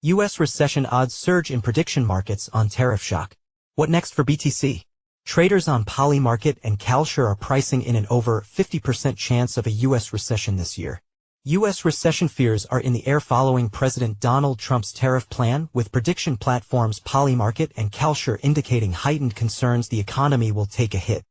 U.S. recession odds surge in prediction markets on tariff shock. What next for BTC? Traders on Polymarket and Kalshi are pricing in an over 50% chance of a U.S. recession this year. U.S. recession fears are in the air following President Donald Trump's tariff plan, with prediction platforms Polymarket and Kalshi indicating heightened concerns the economy will take a hit.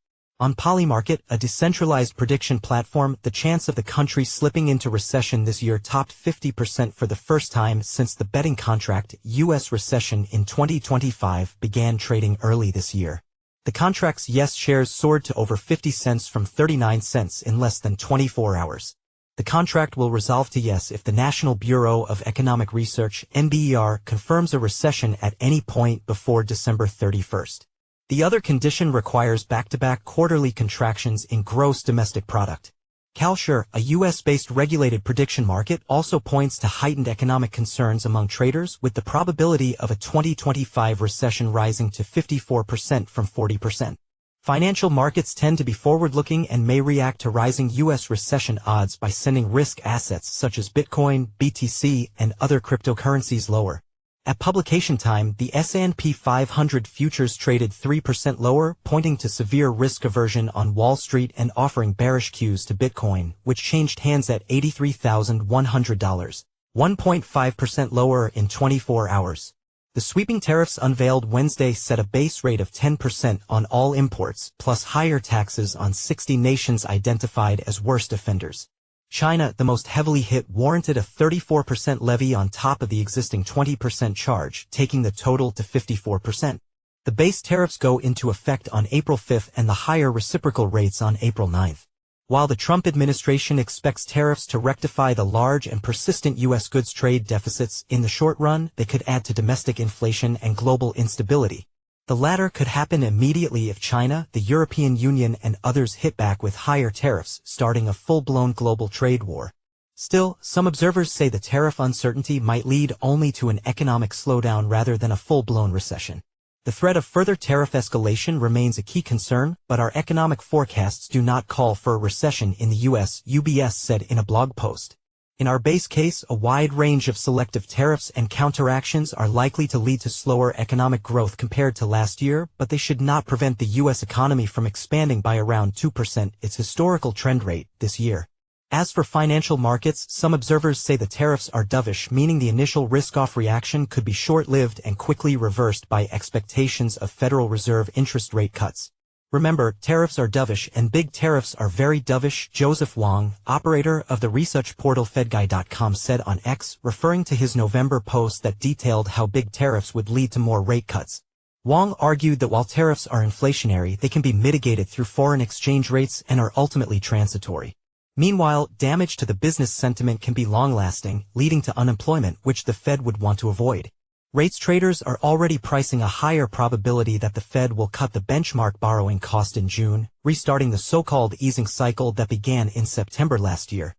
On Polymarket, a decentralized prediction platform, the chance of the country slipping into recession this year topped 50% for the first time since the betting contract U.S. recession in 2025 began trading early this year. The contract's yes shares soared to over 50 cents from 39 cents in less than 24 hours. The contract will resolve to yes if the National Bureau of Economic Research (NBER) confirms a recession at any point before December 31st. The other condition requires back-to-back quarterly contractions in gross domestic product. Kalshi, a U.S.-based regulated prediction market, also points to heightened economic concerns among traders, with the probability of a 2025 recession rising to 54% from 40%. Financial markets tend to be forward-looking and may react to rising U.S. recession odds by sending risk assets such as Bitcoin, BTC, and other cryptocurrencies lower. At publication time, the S&P 500 futures traded 3% lower, pointing to severe risk aversion on Wall Street and offering bearish cues to Bitcoin, which changed hands at $83,100, 1.5% lower in 24 hours. The sweeping tariffs unveiled Wednesday set a base rate of 10% on all imports, plus higher taxes on 60 nations identified as worst offenders. China, the most heavily hit, warranted a 34% levy on top of the existing 20% charge, taking the total to 54%. The base tariffs go into effect on April 5th and the higher reciprocal rates on April 9th. While the Trump administration expects tariffs to rectify the large and persistent U.S. goods trade deficits in the short run, they could add to domestic inflation and global instability. The latter could happen immediately if China, the European Union, and others hit back with higher tariffs, starting a full-blown global trade war. Still, some observers say the tariff uncertainty might lead only to an economic slowdown rather than a full-blown recession. The threat of further tariff escalation remains a key concern, but our economic forecasts do not call for a recession in the U.S., UBS said in a blog post. In our base case, a wide range of selective tariffs and counteractions are likely to lead to slower economic growth compared to last year, but they should not prevent the U.S. economy from expanding by around 2%, its historical trend rate, this year. As for financial markets, some observers say the tariffs are dovish, meaning the initial risk-off reaction could be short-lived and quickly reversed by expectations of Federal Reserve interest rate cuts. Remember, tariffs are dovish and big tariffs are very dovish, Joseph Wong, operator of the research portal FedGuy.com, said on X, referring to his November post that detailed how big tariffs would lead to more rate cuts. Wong argued that while tariffs are inflationary, they can be mitigated through foreign exchange rates and are ultimately transitory. Meanwhile, damage to the business sentiment can be long-lasting, leading to unemployment, which the Fed would want to avoid. Rates traders are already pricing a higher probability that the Fed will cut the benchmark borrowing cost in June, restarting the so-called easing cycle that began in September last year.